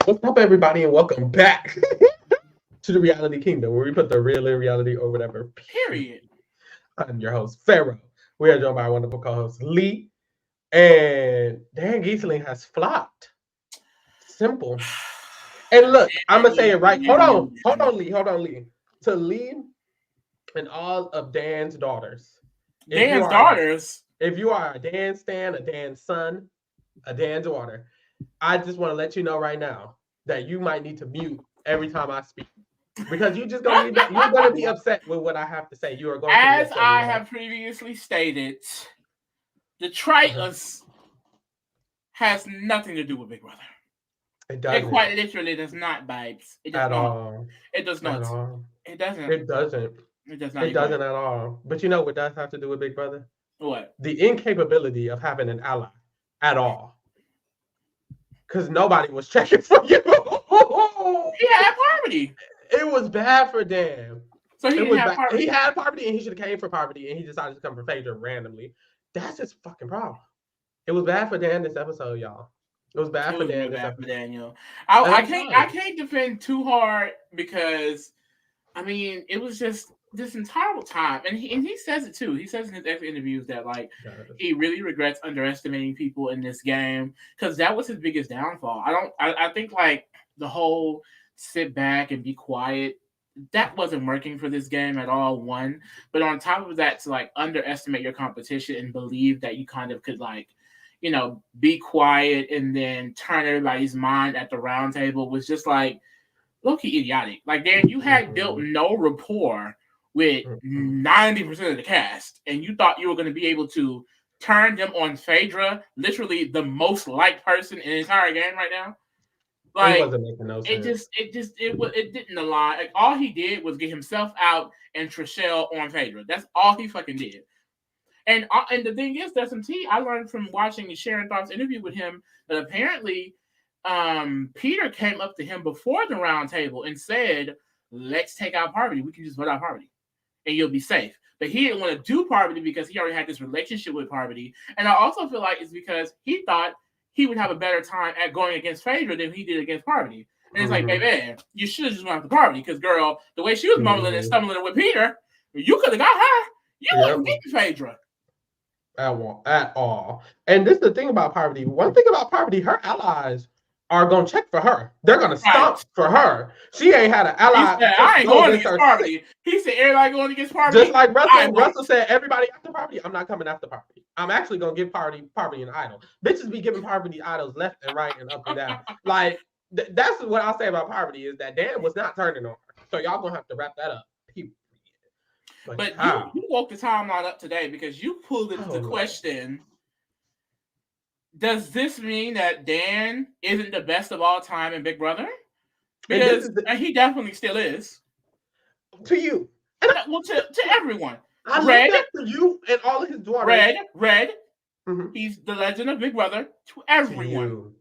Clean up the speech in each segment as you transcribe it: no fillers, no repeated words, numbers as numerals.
What's up, everybody, and welcome back to the Reality Kingdom, where we put the real in reality or whatever. Period. I'm your host, Pharaoh. We are joined by our wonderful co-host, Lee. And Dan Giesling has flopped. Simple. And look, I'm going to say it right. Hold on, Lee. To Lee and all of Dan's daughters. Dan's daughters? If you are a Dan stan, a Dan son, a Dan daughter, I just want to let you know right now that you might need to mute every time I speak. Because you're going to be upset with what I have to say. You are going to be As upset. I have previously stated, the Traitors has nothing to do with Big Brother. It doesn't. It quite literally does not, babes. It does at not. all. It does not. At all. It doesn't. It doesn't. It does not. It doesn't at all. But you know what does have to do with Big Brother? What? The incapability of having an ally at all. Because nobody was checking for you. He had poverty. It was bad for Dan. So he had poverty. He had poverty, and he should have came for poverty, and he decided to come for Phaedra randomly. That's his fucking problem. It was bad for Dan this episode, y'all. It was bad for Dan this episode. Daniel. I can't defend too hard because, I mean, it was just this entire time, and he says it too. He says in his every interviews that he really regrets underestimating people in this game because that was his biggest downfall. I think the whole sit back and be quiet, that wasn't working for this game at all. One, but on top of that, to underestimate your competition and believe that you kind of could be quiet and then turn everybody's mind at the round table was just low-key idiotic. Dan, you had built no rapport with 90% of the cast, and you thought you were going to be able to turn them on Phaedra, literally the most liked person in the entire game right now. It wasn't making no sense. It didn't align. All he did was get himself out and Trishelle on Phaedra. That's all he fucking did. And the thing is, there's some tea I learned from watching Sharon Thomp's interview with him that apparently Peter came up to him before the round table and said, "Let's take out poverty. We can just vote out poverty, and you'll be safe." But he didn't want to do poverty because he already had this relationship with poverty. And I also feel like it's because he thought he would have a better time at going against Phaedra than he did against poverty. And it's baby, you should have just went after poverty because, girl, the way she was mumbling and stumbling with Peter, you could have got her. You wouldn't get Phaedra. At all. And this is the thing about poverty. One thing about poverty, her allies are going to check for her. They're going to stomp for her. She ain't had an ally. He said, I ain't going against poverty. He said, everybody going against poverty. Just like Russell said, everybody after poverty. I'm not coming after poverty. I'm actually going to give poverty an idol. Bitches be giving poverty idols left and right and up and down. That's what I'll say about poverty is that Dan was not turning on her. So y'all going to have to wrap that up. But you woke the timeline up today because you pulled into the question, does this mean that Dan isn't the best of all time in Big Brother? Because he definitely still is. To you. Well, to everyone. I Red, that to you and all of his daughters. Red. He's the legend of Big Brother to everyone. To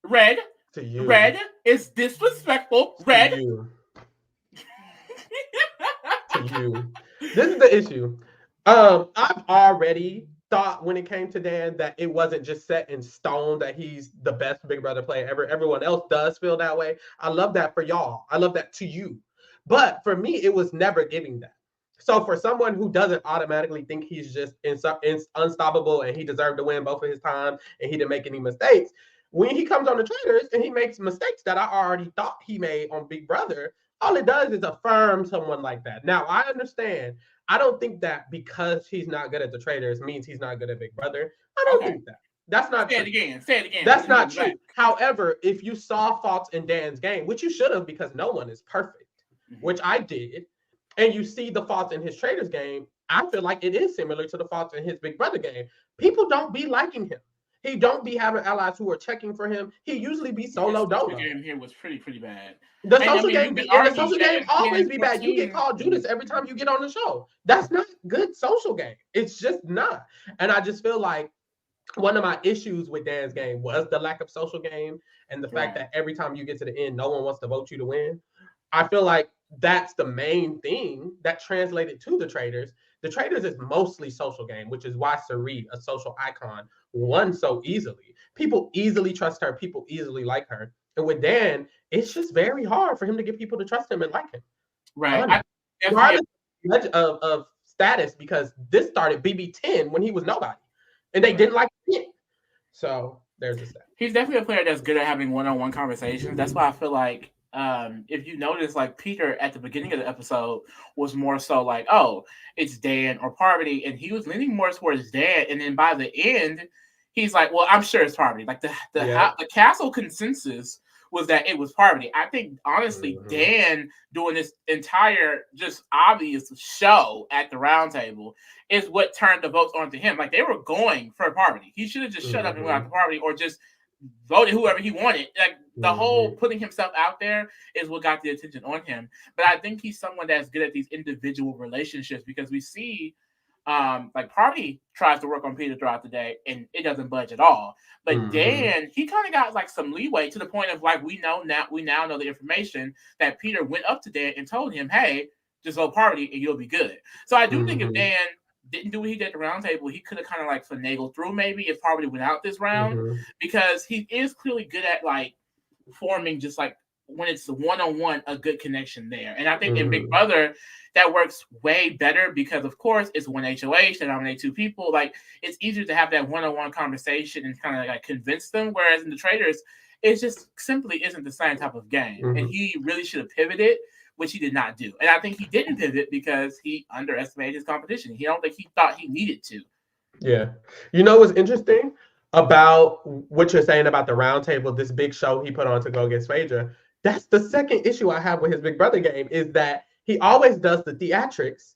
Red. To you. Red is disrespectful. Red. To you. To you. This is the issue. I've already thought when it came to Dan that it wasn't just set in stone that he's the best Big Brother player ever. Everyone else does feel that way. I love that for y'all. I love that to you. But for me, it was never giving that. So for someone who doesn't automatically think he's just unstoppable and he deserved to win both of his time and he didn't make any mistakes, when he comes on the Traitors and he makes mistakes that I already thought he made on Big Brother, all it does is affirm someone like that. Now, I understand. I don't think that because he's not good at the Traitors means he's not good at Big Brother. I don't think that. That's not true. Say it again. That's not true. However, if you saw faults in Dan's game, which you should have because no one is perfect, which I did, and you see the faults in his Traitors game, I feel like it is similar to the faults in his Big Brother game. People don't be liking him. He don't be having allies who are checking for him. He usually be solo dolo. The game here was pretty bad. The social game always be bad. You get called Judas every time you get on the show. That's not good social game. It's just not. And I just feel like one of my issues with Dan's game was the lack of social game and the fact that every time you get to the end, no one wants to vote you to win. I feel like that's the main thing that translated to the Traitors. The Traitors is mostly social game, which is why Sarit, a social icon, won so easily. People easily trust her. People easily like her. And with Dan, it's just very hard for him to get people to trust him and like him. Right. Regardless of status, because this started BB10 when he was nobody. And they didn't like him. So there's the stat. He's definitely a player that's good at having one-on-one conversations. That's why I feel like if you notice, like Peter at the beginning of the episode was more so like, oh, it's Dan or Parvati, and he was leaning more towards Dan. And then by the end, he's like, well, I'm sure it's Parvati. Like the castle consensus was that it was Parvati. I think honestly, Dan doing this entire just obvious show at the round table is what turned the votes onto him. Like they were going for Parvati. He should have just shut up and went after Parvati, or just voted whoever he wanted. Like the whole putting himself out there is what got the attention on him. But I think he's someone that's good at these individual relationships, because we see like Parvati tries to work on Peter throughout the day and it doesn't budge at all. But Dan, he kind of got like some leeway to the point of like we now know the information that Peter went up to Dan and told him, hey, just vote Parvati and you'll be good. So I do think if Dan didn't do what he did at the round table, he could have kind of like finagled through maybe if Parvati went out this round, because he is clearly good at like forming just like when it's one-on-one, a good connection there. And I think in Big Brother, that works way better because, of course, it's one HOH, they nominate two people. Like, it's easier to have that one-on-one conversation and kind of like convince them, whereas in the Traitors, it just simply isn't the same type of game. And he really should have pivoted, which he did not do. And I think he didn't pivot because he underestimated his competition. He don't think he thought he needed to. Yeah. You know what's interesting about what you're saying about the round table, this big show he put on to go against Phaedra? That's the second issue I have with his Big Brother game, is that he always does the theatrics,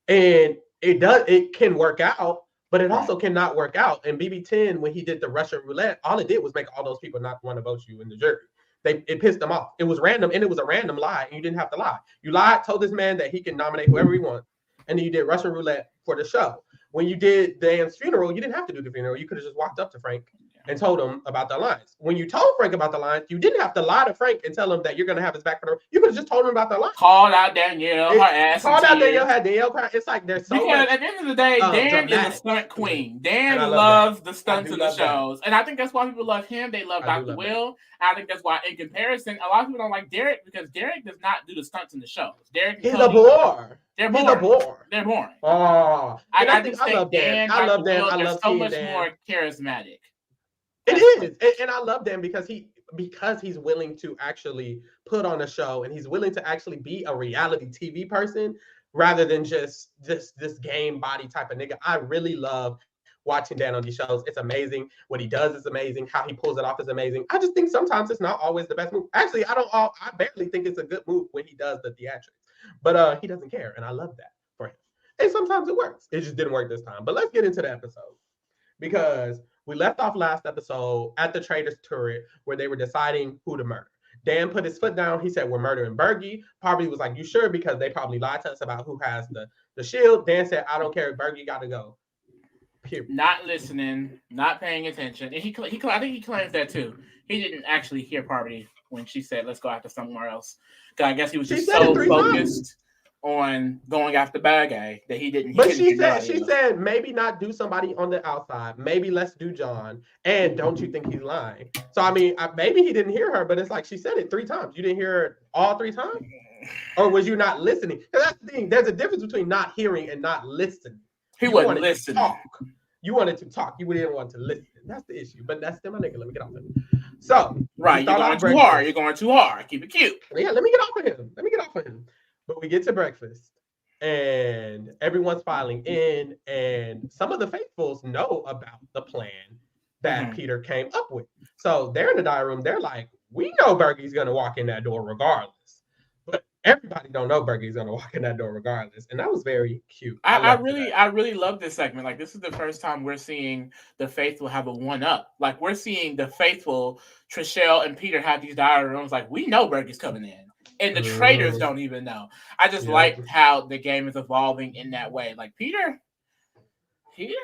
and it can work out, but it also cannot work out. And BB10, when he did the Russian roulette, all it did was make all those people not want to vote you in the jury. It pissed them off. It was random, and it was a random lie, and you didn't have to lie. You lied, told this man that he can nominate whoever he wants, and then you did Russian roulette for the show. When you did Dan's funeral, you didn't have to do the funeral. You could have just walked up to Frank and told him about the lines. When you told Frank about the lines, you didn't have to lie to Frank and tell him that you're going to have his back for the. You could have just told him about the lines. Called out Danielle, her ass. Called out Danielle, had Danielle cry. It's like there's so because much, at the end of the day, Dan is a stunt queen. Dan loves the stunts in the shows. And I think that's why people love him. They love Dr. Will. I think that's why, in comparison, a lot of people don't like Derek because Derek does not do the stunts in the shows. Derek, he's a bore. They're boring. He's a bore. They're boring. Oh, I love Dan. I love Dan. I love so much more charismatic. It is, and I love Dan because he's willing to actually put on a show, and he's willing to actually be a reality TV person rather than just this game body type of nigga. I really love watching Dan on these shows. It's amazing. What he does is amazing. How he pulls it off is amazing. I just think sometimes it's not always the best move. Actually, I barely think it's a good move when he does the theatrics. But he doesn't care, and I love that for him. And sometimes it works. It just didn't work this time. But let's get into the episode, because we left off last episode at the Traitors turret where they were deciding who to murder. Dan put his foot down. He said, we're murdering Bergie. Parvati was like, you sure? Because they probably lied to us about who has the shield. Dan said, I don't care. Bergie got to go. Period. Not listening, not paying attention. And I think he claims that too. He didn't actually hear Parvati when she said, let's go after somewhere else. I guess he was just so focused on going after bad guy that he didn't. But she said maybe not do somebody on the outside. Maybe let's do John. And don't you think he's lying? So I mean, maybe he didn't hear her, but it's like she said it 3 times. You didn't hear her all 3 times, or was you not listening? Because that's the thing. There's a difference between not hearing and not listening. He wasn't listening. You wanted to talk. You didn't want to listen. That's the issue. But that's still my nigga. Let me get off of him. So right, you're going too hard. You're going too hard. Keep it cute. Yeah, let me get off of him. But we get to breakfast, and everyone's filing in, and some of the faithfuls know about the plan that Peter came up with. So they're in the diary room. They're like, we know Bergie's going to walk in that door regardless. But everybody don't know Bergie's going to walk in that door regardless. And that was very cute. I really love this segment. Like, this is the first time we're seeing the faithful have a one-up. Like, we're seeing the faithful, Trishelle and Peter have these diary rooms. Like, we know Bergie's coming in. And the Traitors don't even know. I just like how the game is evolving in that way. Like, Peter.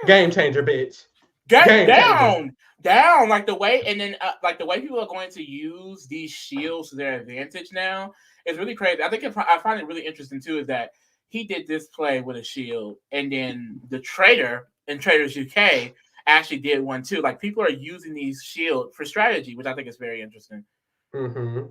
Game changer, bitch. Down. Like the way, and then like the way people are going to use these shields to their advantage now is really crazy. I find it really interesting too is that he did this play with a shield, and then the Traitor in Traitors UK actually did one too. Like people are using these shield for strategy, which I think is very interesting. Mm-hmm.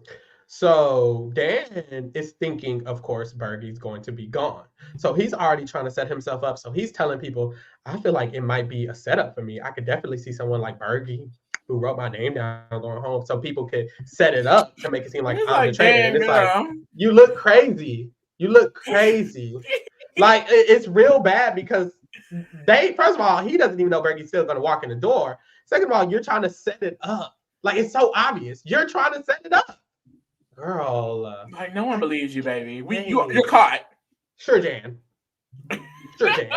So Dan is thinking, of course, Bergie's going to be gone. So he's already trying to set himself up. So he's telling people, I feel like it might be a setup for me. I could definitely see someone like Bergie who wrote my name down going home so people could set it up to make it seem like I'm the traitor. And it's like, you look crazy. You look crazy. Like, it's real bad because first of all, he doesn't even know Bergie's still going to walk in the door. Second of all, you're trying to set it up. Like, it's so obvious. You're trying to set it up. Girl. Like, no one believes you, baby. You're caught. Sure, Jan. Sure, Jan.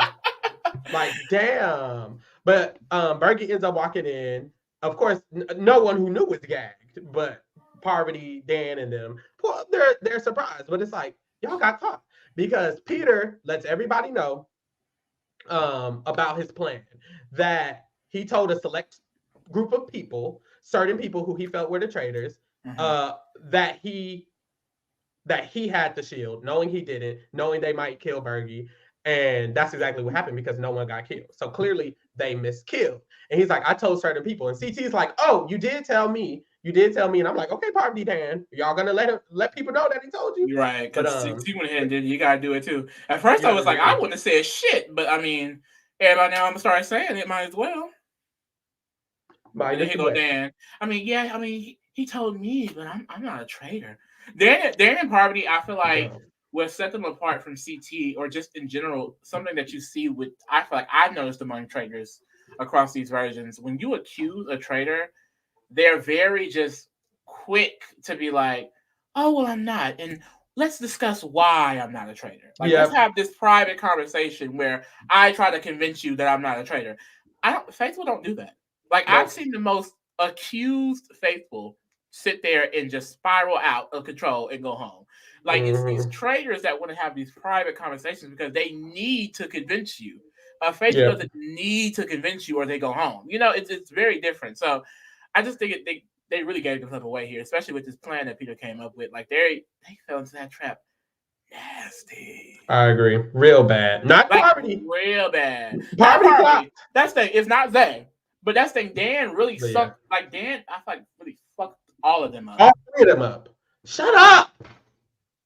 Like, damn. But Bergie ends up walking in. Of course, no one who knew was gagged, but Parvati, Dan, and them, well, they're surprised. But it's like, y'all got caught. Because Peter lets everybody know about his plan. That he told a select group of people, certain people who he felt were the traitors, that he had the shield, knowing he didn't, knowing they might kill Bergie. And that's exactly what happened because no one got killed. So clearly they miskilled. And he's like, I told certain people. And CT's like, oh, you did tell me. And I'm like, okay, Parvati Dan, y'all gonna let people know that he told you? You're right. Because CT went ahead and did. You gotta do it too. At first I was like, I wouldn't have said shit, but I mean, everybody now I'm gonna start saying it. Might as well. And then he go, Dan. I mean, yeah. I mean, he told me, but I'm not a traitor. Dan and Parvati, I feel like what set them apart from CT or just in general, something that you see with, I feel like I've noticed among traitors across these versions, when you accuse a traitor, they're very just quick to be like, oh, well, I'm not. And let's discuss why I'm not a traitor. Like, let's have this private conversation where I try to convince you that I'm not a traitor. Faithful don't do that. Like, I've seen the most accused Faithful sit there and just spiral out of control and go home. Like, it's these traitors that want to have these private conversations because they need to convince you. Faithful doesn't need to convince you or they go home. You know, it's very different. So I just think they really gave themselves away here, especially with this plan that Peter came up with. Like, they fell into that trap. Nasty. I agree. Real bad. Not like, Parvati. Real bad. Parvati. That's thing. It's not they. But that's thing. Dan really sucked. Like, Dan, I feel like really fucked all of them up. All three of them up. Shut up.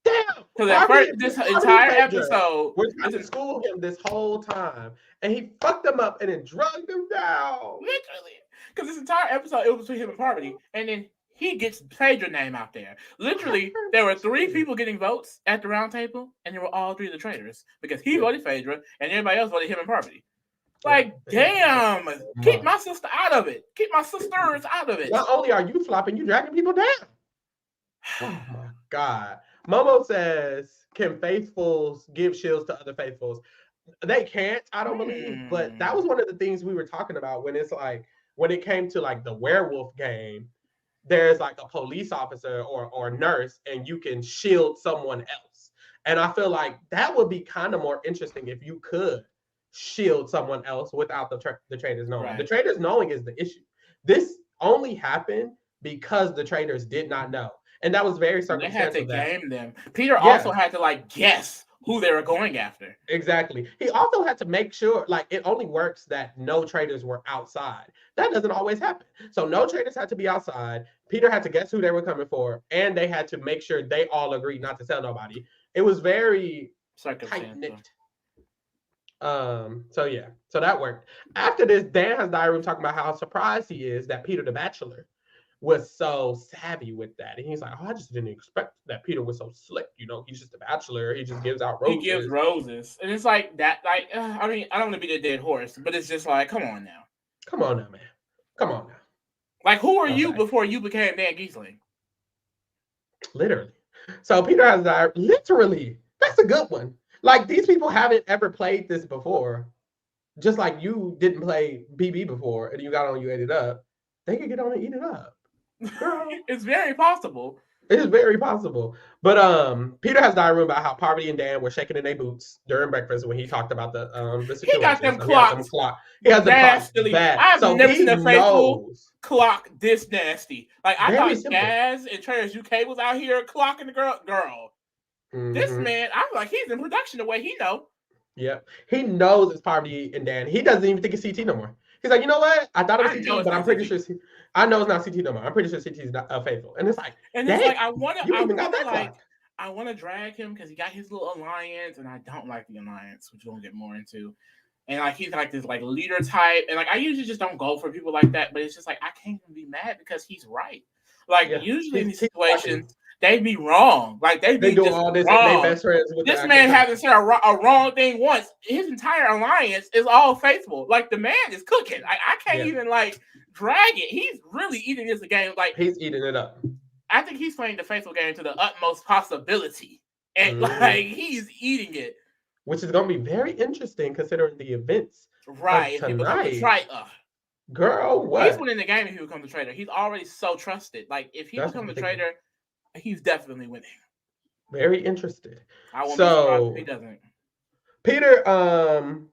Damn. Because at first, this entire episode we're trying to school him this whole time. And he fucked them up and then drugged them down. Literally. Because this entire episode, it was between him and Parvati. And then he gets Phaedra name out there. Literally, there were 3 people getting votes at the round table, and they were all 3 of the traitors. Because he voted Phaedra, and everybody else voted him and Parvati. Like, damn, keep my sister out of it. Keep my sisters out of it. Not only are you flopping, you dragging people down. Oh, my God. Momo says, can faithfuls give shields to other faithfuls? They can't, I don't believe. But that was one of the things we were talking about when it's like, when it came to like the werewolf game, there's like a police officer or nurse and you can shield someone else. And I feel like that would be kind of more interesting if you could shield someone else without the traitors knowing. Right. The traitors knowing is the issue. This only happened because the traitors did not know. And that was very circumstantial. They had to game them. Peter also had to like guess who they were going after. Exactly. He also had to make sure, like, it only works that no traitors were outside. That doesn't always happen. So no traitors had to be outside. Peter had to guess who they were coming for, and they had to make sure they all agreed not to tell nobody. It was very tight-knit. So yeah, so that worked. After this, Dan has diary room talking about how surprised he is that Peter the Bachelor was so savvy with that. And he's like, oh, I just didn't expect that Peter was so slick. You know, he's just a bachelor. He just gives out roses. He gives roses. And it's like that, like, I mean, I don't want to be the dead horse, but it's just like, come on now. Come on now, man. Come on now. Like, who are you before you became Dan Giesling? Literally. So Peter has diary. Literally. That's a good one. Like, these people haven't ever played this before. Just like you didn't play BB before and you got on, you ate it up. They could get on and eat it up. Girl. It's very possible. It is very possible. But Peter has diary room about how Parvati and Dan were shaking in their boots during breakfast when he talked about the situation. He got them clocked. He has them clocked bad. I've never seen a faithful clock this nasty. Like, I thought Jazz and Traitors UK was out here clocking the girl. This man, I'm like, he's in production the way he know. Yep. He knows it's Poverty and Dan. He doesn't even think it's CT no more. He's like, you know what? I thought it was CT, but I'm pretty sure. I know it's not CT no more. I'm pretty sure CT is not faithful. And it's like, and it's like, I you even got that like, I want to drag him because he got his little alliance, and I don't like the alliance, which we'll get more into. And like he's like this like leader type, and like I usually just don't go for people like that, but it's just like I can't even be mad because he's right. Like usually in these situations, they'd be wrong. Like they'd be just all this wrong. Best friends with this man hasn't said a wrong thing once. His entire alliance is all faithful. Like the man is cooking. I can't even like drag it. He's really eating this game. Like he's eating it up. I think he's playing the faithful game to the utmost possibility, and like he's eating it, which is going to be very interesting considering the events. Right, if he becomes a traitor. Girl, what? He's winning the game if he becomes a traitor. He's already so trusted. Like if he becomes a traitor, he's definitely winning. Very interested. I won't be surprised if he doesn't. Peter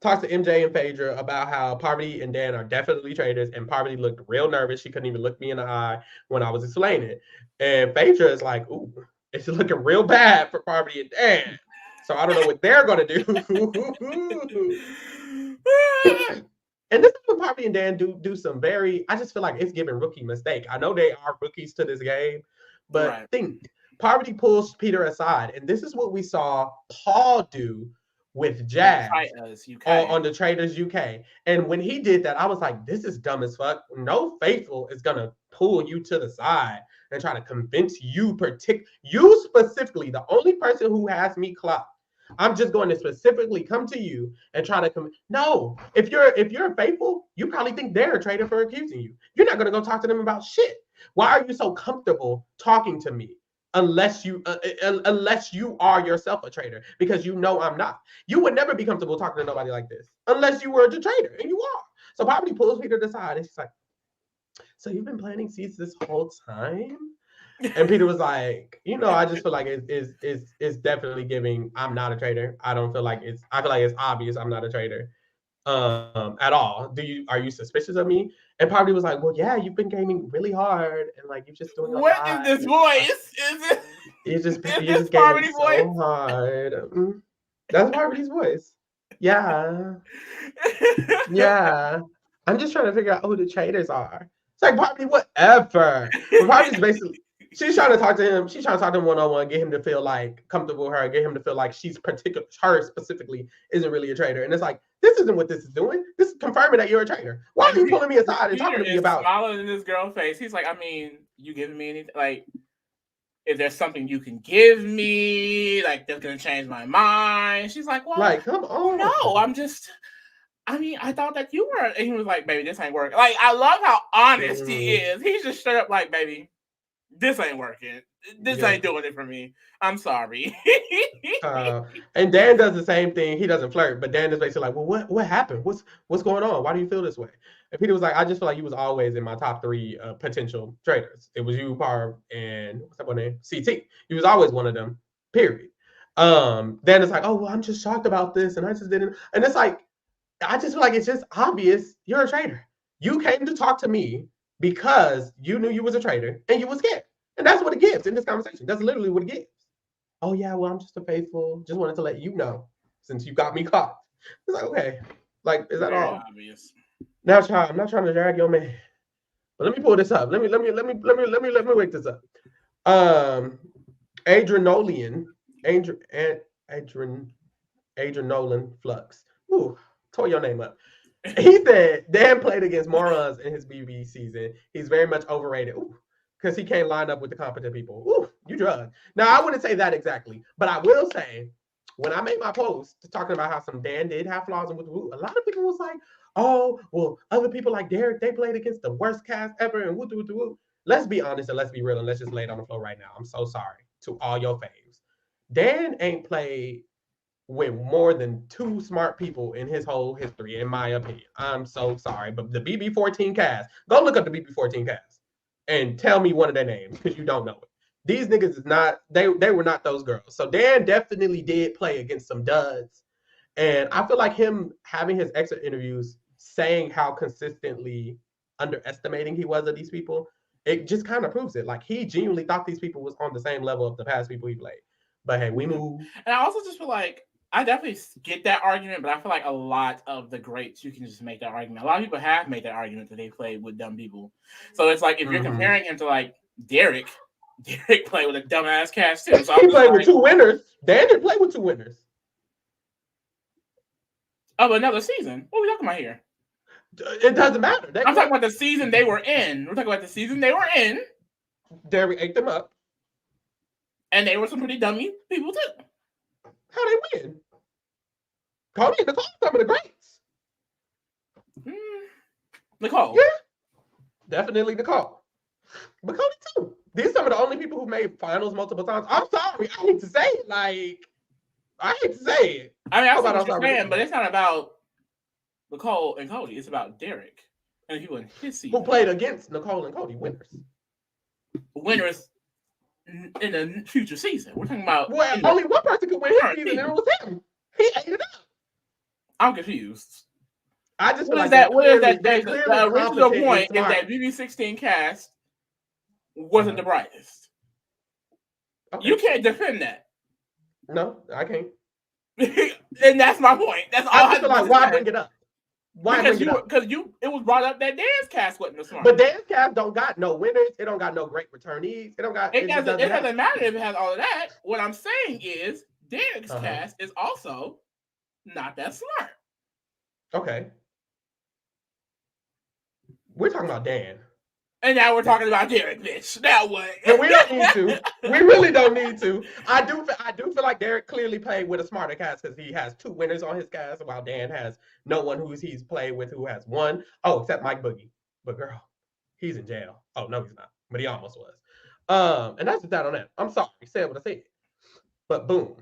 talks to MJ and Phaedra about how Poverty and Dan are definitely traitors, and Poverty looked real nervous. She couldn't even look me in the eye when I was explaining it. And Phaedra is like, ooh, it's looking real bad for Poverty and Dan. So I don't know what they're going to do. And this is when Poverty and Dan do some very, I just feel like it's giving rookie mistake. I know they are rookies to this game, but think, Poverty pulls Peter aside. And this is what we saw Paul do with Jazz on the Traitors UK. And when he did that, I was like, this is dumb as fuck. No faithful is going to pull you to the side and try to convince you, you specifically, the only person who has me clocked. I'm just going to specifically come to you and try to no. If you're faithful, you probably think they're a traitor for accusing you. You're not going to go talk to them about shit. Why are you so comfortable talking to me? Unless you are yourself a traitor, because you know I'm not. You would never be comfortable talking to nobody like this unless you were a traitor, and you are. So Poverty pulls Peter to the side, and she's like, "So you've been planting seeds this whole time?" And Peter was like, I just feel like it's definitely giving. I'm not a traitor. I don't feel like it's. I feel like it's obvious I'm not a traitor, at all. Are you suspicious of me? And Poverty was like, well, yeah, you've been gaming really hard, and like you're just doing. What is this voice? Is it? You just gaming so hard. That's Poverty's voice. Yeah, yeah. I'm just trying to figure out who the traitors are. It's like Poverty, whatever. But Poverty's basically. She's trying to talk to him. She's trying to talk to him one-on-one, get him to feel like comfortable with her, get him to feel like her specifically isn't really a traitor. And it's like, this isn't what this is doing. This is confirming that you're a traitor. Why are you pulling me aside and talking to me about? Smiling in this girl's face. He's like, I mean, you giving me anything? Like, is there something you can give me? Like, that's gonna change my mind? She's like, well, like, come on. No, I mean, I thought that you were. And he was like, baby, this ain't working. Like, I love how honest he is. He's just straight up like, baby, this ain't working. This ain't doing it for me. I'm sorry. And Dan does the same thing. He doesn't flirt, but Dan is basically like, well, what happened? What's going on? Why do you feel this way? And Peter was like, I just feel like you was always in my top 3 potential traitors. It was you, Parv, and what's that one name? CT. You was always one of them. Period. Dan is like, oh, well, I'm just shocked about this, and I just didn't. And it's like, I just feel like it's just obvious you're a traitor. You came to talk to me because you knew you was a traitor and you was scared. And that's what it gives in this conversation. That's literally what it gives. Oh, yeah, well, I'm just a faithful. Just wanted to let you know since you got me caught. It's like, okay. Like, is that all? Obvious. Now, child, I'm not trying to drag your man. But let me pull this up. Let me wake this up. Adrenolian Flux. Ooh, tore your name up. He said Dan played against morons in his BB season. He's very much overrated. Ooh, because he can't line up with the competent people. Ooh, you drug. Now, I wouldn't say that exactly, but I will say, when I made my post talking about how some Dan did have flaws and with a lot of people was like, oh, well, other people like Derek, they played against the worst cast ever and woo. Let's be honest and let's be real and let's just lay it on the floor right now. I'm so sorry to all your faves. Dan ain't played with more than 2 smart people in his whole history, in my opinion. I'm so sorry, but the BB14 cast, go look up the BB14 cast and tell me one of their names because you don't know it. These niggas is not, they were not those girls. So Dan definitely did play against some duds. And I feel like him having his exit interviews saying how consistently underestimating he was of these people, it just kind of proves it. Like he genuinely thought these people was on the same level of the past people he played. But hey, we move. And I also just feel like I definitely get that argument, but I feel like a lot of the greats, you can just make that argument. A lot of people have made that argument that they played with dumb people. So it's like if you're comparing him to like Derek played with a dumbass cast too. So he played with 2 winners. Dan didn't play with 2 winners. Of another season. What are we talking about here? It doesn't matter. I'm talking about the season they were in. We're talking about the season they were in. Derek ate them up. And they were some pretty dummy people too. How they win? Cody and Nicole, some of the greats. Nicole. Yeah. Definitely Nicole. But Cody too. These are some of the only people who made finals multiple times. I'm sorry. I hate to say it. I hate to say it. I mean, I see what you're saying, but it's not about Nicole and Cody. It's about Derek and people in his season. Who played against Nicole and Cody, winners. Winners in the future season. We're talking about... Well, only one person could win his season, and it was him. He ate it up. I'm confused. I just feel like that? What is that? The original point is that BB16 cast wasn't the brightest. Okay. You can't defend that. No, I can't. And that's my point. That's all I feel like. Why bring it up? Why bring it up? Because it was brought up that Dan's cast wasn't the smart. But Dan's cast don't got no winners. It don't got no great returnees. It don't got. It doesn't matter if it has all of that. What I'm saying is Dan's cast is also not that smart. Okay. We're talking about Dan. And now we're talking about Derek, bitch. Now what? And we don't need to. We really don't need to. I do feel like Derek clearly played with a smarter cast because he has 2 winners on his cast, while Dan has no one he's played with who has 1. Oh, except Mike Boogie. But girl, he's in jail. Oh no, he's not. But he almost was. And that's just that on that. I'm sorry. I said what I said. But boom.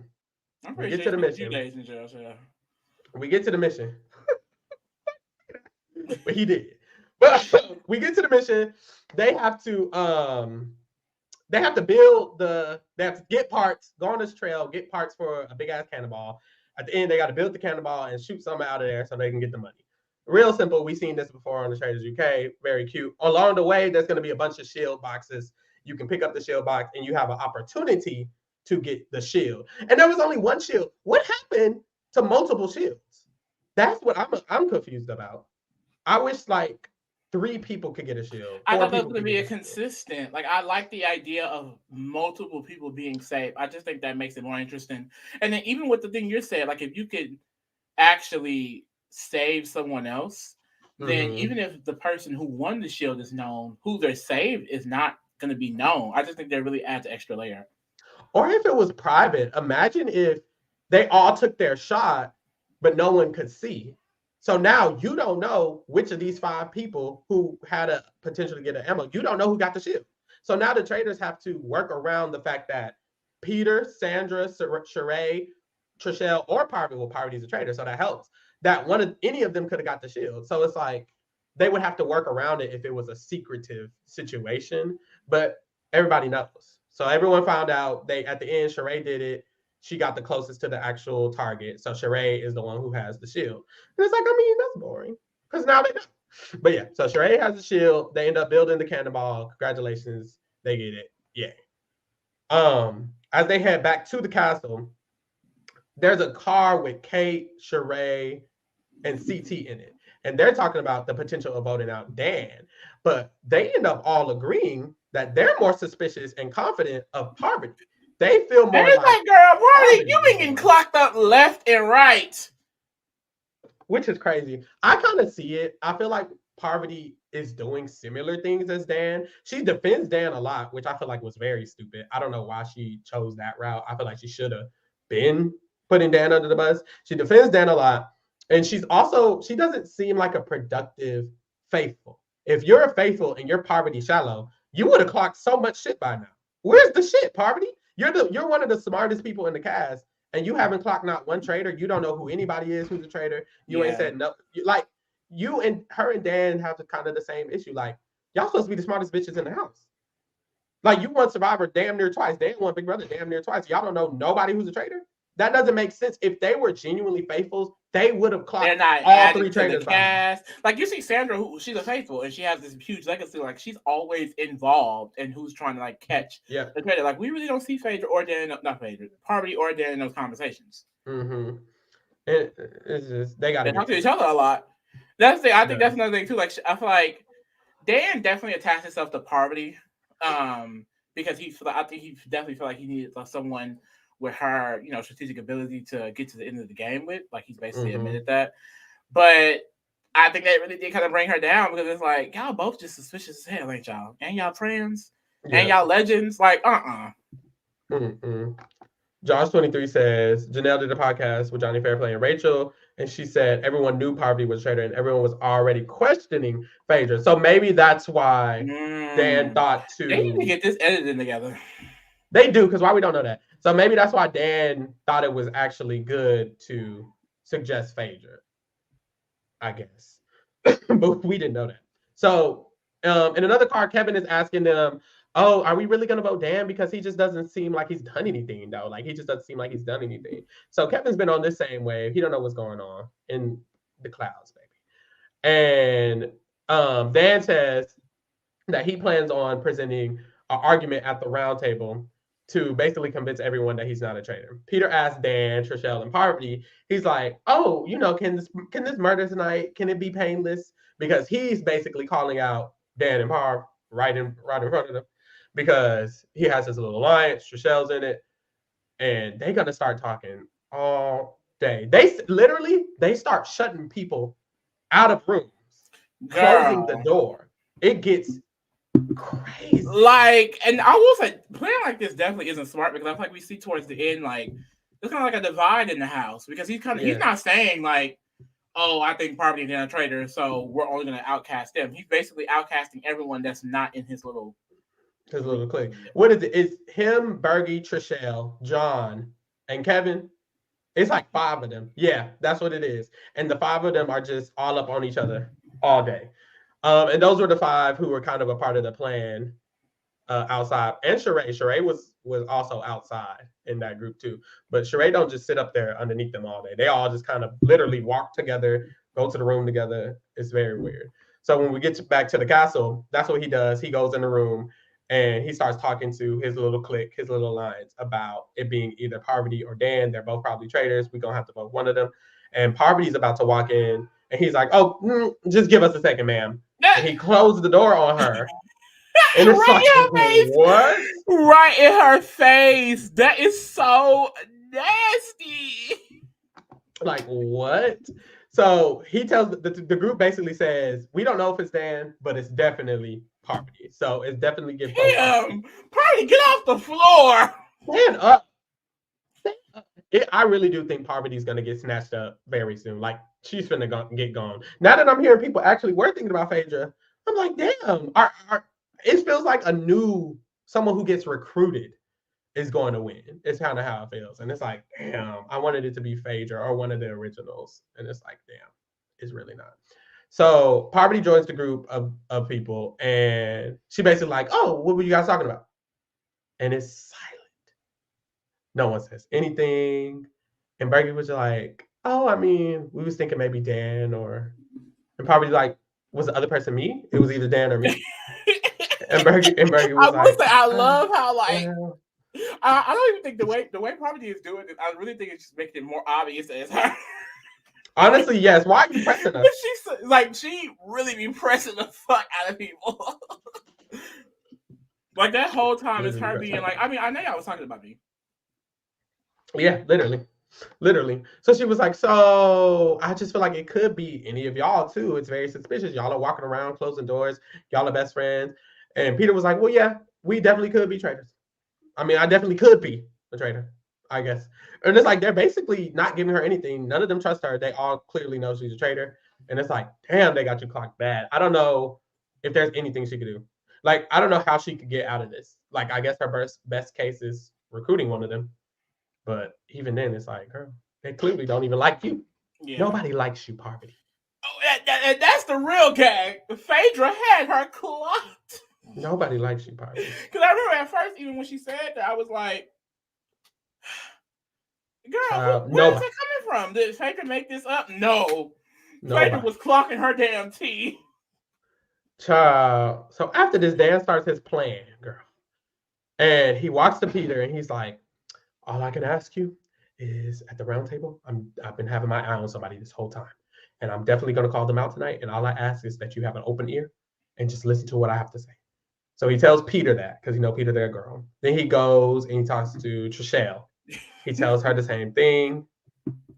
We get to the mission. We get to the mission. But he did. But we get to the mission. They have to build they have to get parts, go on this trail, get parts for a big ass cannonball. At the end, they got to build the cannonball and shoot something out of there so they can get the money. Real simple. We've seen this before on the Traitors UK. Very cute. Along the way, there's going to be a bunch of shield boxes. You can pick up the shield box and you have an opportunity to get the shield. And there was only 1 shield. What happened to multiple shields? That's what I'm confused about. I wish 3 people could get a shield. I thought that was going to be a consistent. I like the idea of multiple people being saved. I just think that makes it more interesting. And then even with the thing you're saying, if you could actually save someone else, then even if the person who won the shield is known, who they're saved is not going to be known. I just think that really adds an extra layer. Or if it was private, imagine if they all took their shot, but no one could see. So now you don't know which of these 5 people who had a potential to get an ammo. You don't know who got the shield. So now the Traitors have to work around the fact that Peter, Sandra, Sheree, Trishelle, or Parvati, well, Parvati's a traitor, so that helps, that any of them could have got the shield. So it's they would have to work around it if it was a secretive situation, but everybody knows. So everyone found out. At the end, Sheree did it. She got the closest to the actual target. So Sheree is the one who has the shield. And it's that's boring. Because now they know. But yeah, so Sheree has the shield. They end up building the cannonball. Congratulations. They get it. Yay. As they head back to the castle, there's a car with Kate, Sheree, and CT in it. And they're talking about the potential of voting out Dan. But they end up all agreeing that they're more suspicious and confident of Parvati. They feel more girl, Parvati, you been getting clocked up left and right. Which is crazy. I kind of see it. I feel like Parvati is doing similar things as Dan. She defends Dan a lot, which I feel was very stupid. I don't know why she chose that route. I feel she should have been putting Dan under the bus. She defends Dan a lot. And she doesn't seem like a productive faithful. If you're a faithful and you're Parvati shallow, you would have clocked so much shit by now. Where's the shit, Parvati? You're one of the smartest people in the cast, and you haven't clocked not one traitor. You don't know who anybody is who's a traitor. You ain't said no. You and her and Dan have kind of the same issue. Y'all supposed to be the smartest bitches in the house. You won Survivor damn near twice. Dan won Big Brother damn near twice. Y'all don't know nobody who's a traitor. That doesn't make sense. If they were genuinely faithfuls, they would have clocked they're not all adding three to traitors the by now. cast. Like you see Sandra, who she's a faithful and she has this huge legacy. Like she's always involved in who's trying to like catch the traitor. Like we really don't see Phaedra or Dan, not Phaedra, Parvati or Dan in those conversations. Mm-hmm. It's just they got to talk to each other a lot. That's the I think that's another thing too. Like I feel like Dan definitely attached himself to Parvati, because I think he definitely felt like he needed someone with her, strategic ability to get to the end of the game with. Like he's basically admitted that. But I think that really did kind of bring her down because it's like y'all both just suspicious as hell, ain't y'all? Ain't y'all friends? Ain't y'all legends? Like Josh23 says Janelle did a podcast with Johnny Fairplay and Rachel, and she said everyone knew Parvati was a traitor and everyone was already questioning Phaedra. So maybe that's why Dan thought to. They need to get this edited together. They do, because why we don't know that? So maybe that's why Dan thought it was actually good to suggest Phaedra, I guess. But we didn't know that. So in another card, Kevin is asking them, oh, are we really going to vote Dan? Because he just doesn't seem like he's done anything, though. Like, he just doesn't seem like he's done anything. So Kevin's been on this same wave. He don't know what's going on in the clouds, baby. And Dan says that he plans on presenting an argument at the round table to basically convince everyone that he's not a traitor. Peter asked Dan, Trishelle, and Parvati, he's like, oh, can this murder tonight, can it be painless? Because he's basically calling out Dan and Parv right in front of them, because he has his little alliance, Trishelle's in it, and they're going to start talking all day. They start shutting people out of rooms, closing the door. It gets crazy. Like, and I will say, playing like this definitely isn't smart, because I feel like we see towards the end, like, there's kind of like a divide in the house, because he's not saying like, oh, I think Parvati and Dan are traitors, so we're only going to outcast them. He's basically outcasting everyone that's not in his little clique. What is it? It's him, Bergie, Trishelle, John, and Kevin. It's like 5 of them. Yeah, that's what it is. And the 5 of them are just all up on each other all day. And those were the 5 who were kind of a part of the plan outside. And Sheree was also outside in that group too. But Sheree don't just sit up there underneath them all day. They all just kind of literally walk together, go to the room together. It's very weird. So when we get back to the castle, that's what he does. He goes in the room and he starts talking to his little clique, his little alliance, about it being either Parvati or Dan. They're both probably traitors. We're going to have to vote one of them. And Parvati's about to walk in, and he's like, oh, just give us a second, ma'am. And he closed the door on her. And it's right like, what? Right in her face. That is so nasty. Like, what? So he tells the group basically says, we don't know if it's Dan, but it's definitely Parvati. So it's definitely get Parvati, get off the floor. Stand up. I really do think Parvati's going to get snatched up very soon. Like, she's finna get gone. Now that I'm hearing people actually were thinking about Phaedra, I'm like, damn. It feels like someone who gets recruited is going to win. It's kind of how it feels. And it's like, damn, I wanted it to be Phaedra or one of the originals. And it's like, damn, it's really not. So Parvati joins the group of people, and she basically like, oh, what were you guys talking about? And it's silent. No one says anything. And Bergie was like, oh, I mean, we was thinking maybe Dan and Parvati like, was the other person me? It was either Dan or me. And Bergie was like, I love how like, I don't even think the way Parvati is doing it, I really think it's just making it more obvious that it's her. Honestly, yes. Why are you pressing us? She really be pressing the fuck out of people. Like that whole time is her being like, I mean, I know y'all was talking about me. Yeah, literally. So she was like, so I just feel like it could be any of y'all too. It's very suspicious. Y'all are walking around, closing doors. Y'all are best friends. And Peter was like, well, yeah, we definitely could be traitors. I mean, I definitely could be a traitor, I guess. And it's like, they're basically not giving her anything. None of them trust her. They all clearly know she's a traitor. And it's like, damn, they got you clocked bad. I don't know if there's anything she could do. Like, I don't know how she could get out of this. Like, I guess her best case is recruiting one of them. But even then, it's like, girl, they clearly don't even like you. Yeah. Nobody likes you, Parvati. Oh, that's the real gag. Phaedra had her clocked. Nobody likes you, Parvati. Because I remember at first, even when she said that, I was like, Girl, where is it coming from? Did Phaedra make this up? No. Phaedra was clocking her damn tea. Child. So after this, Dan starts his plan, girl. And he walks to Peter and he's like, all I can ask you is at the round table, I've been having my eye on somebody this whole time. And I'm definitely gonna call them out tonight. And all I ask is that you have an open ear and just listen to what I have to say. So he tells Peter that because Peter, their girl. Then he goes and he talks to Trishelle. He tells her the same thing.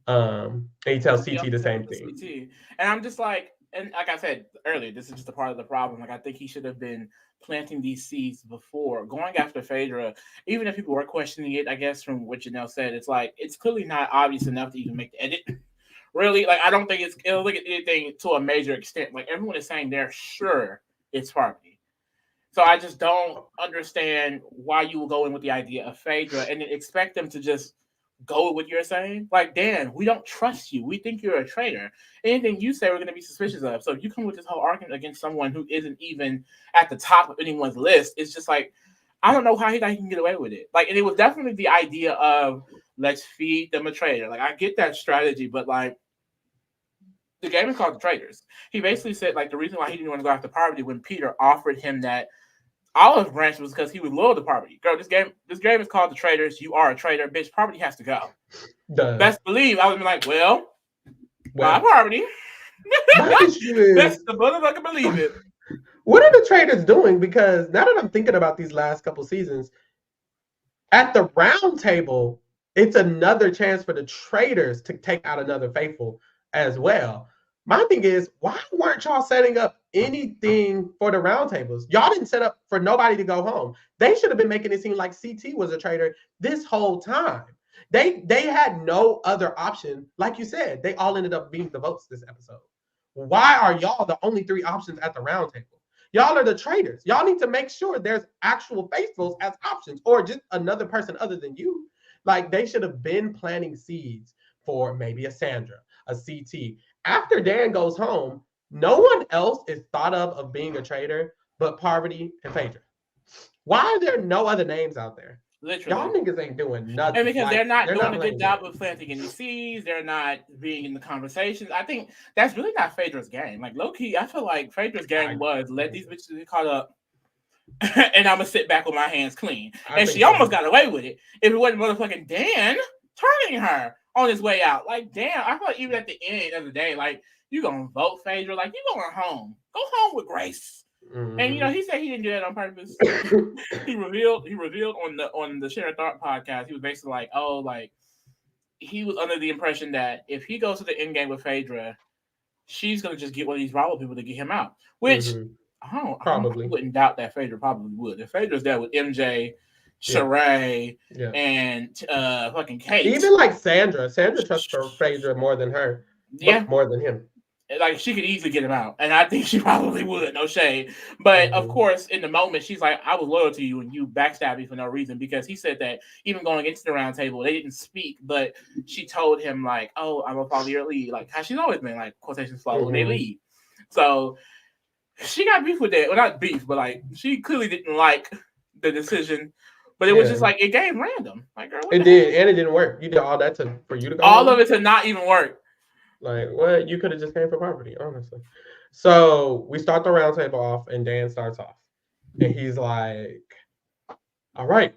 And he tells CT the same thing. CT. And I'm just like, and like I said earlier, this is just a part of the problem. Like I think he should have been planting these seeds before going after Phaedra. Even if people were questioning it, I guess from what Janelle said, it's like it's clearly not obvious enough to even make the edit. Really, like I don't think it'll look at anything to a major extent. Like everyone is saying they're sure it's Harvey. So I just don't understand why you will go in with the idea of Phaedra and then expect them to just go with what you're saying. Like, Dan, we don't trust you. We think you're a traitor. Anything you say, we're going to be suspicious of. So if you come with this whole argument against someone who isn't even at the top of anyone's list, it's just like, I don't know how he can get away with it. Like, and it was definitely the idea of let's feed them a traitor. Like, I get that strategy, but like, the game is called the Traitors. He basically said like the reason why he didn't want to go after Parvati when Peter offered him that olive branch was because he was loyal to Parvati. Girl, this game is called the Traitors. You are a traitor, bitch. Parvati has to go. Best believe I would be like, well, my Parvati. Best the motherfucker believe it. What are the Traitors doing? Because now that I'm thinking about these last couple seasons, at the round table, it's another chance for the Traitors to take out another faithful as well. My thing is, why weren't y'all setting up anything for the roundtables? Y'all didn't set up for nobody to go home. They should have been making it seem like CT was a traitor this whole time. They had no other option. Like you said, they all ended up being the votes this episode. Why are y'all the only three options at the roundtable? Y'all are the traitors. Y'all need to make sure there's actual faithfuls as options or just another person other than you. Like they should have been planting seeds for maybe a Sandra, a CT. After Dan goes home, no one else is thought of being a traitor but Parvati and Phaedra. Why are there no other names out there? Literally. Y'all niggas ain't doing nothing. And because they're not doing a good job of planting any seeds, they're not being in the conversations. I think that's really not Phaedra's game. Like low key, I feel like Phaedra's game was let these bitches get caught up and I'm gonna sit back with my hands clean. And she almost got away with it if it wasn't motherfucking Dan targeting her on his way out. Like, damn, I feel like even at the end of the day, like, you gonna vote Phaedra, like, you going home. Go home with grace. Mm-hmm. And he said he didn't do that on purpose. he revealed on the Share Thought podcast, he was basically like, oh, like, he was under the impression that if he goes to the end game with Phaedra, she's gonna just get one of these rival people to get him out. Which I wouldn't doubt that Phaedra probably would. If Phaedra's there with MJ, Sheree, and fucking Kate. Even like Sandra trusts Phaedra more than her. Yeah. More than him. Like she could easily get him out. And I think she probably would, no shade. But of course, in the moment, she's like, I was loyal to you and you backstabbed me for no reason. Because he said that even going into the round table, they didn't speak, but she told him like, oh, I'm gonna follow your lead. Like how she's always been like quotations follow when they lead. So she got beef with that. Well, not beef, but like she clearly didn't like the decision. But it was just like it gave random. Like girl, it did, and it didn't work. You did all that for you to go. All of it to not even work. Like what? You could have just came for Parvati, honestly. So we start the round table off, and Dan starts off, and he's like, "All right,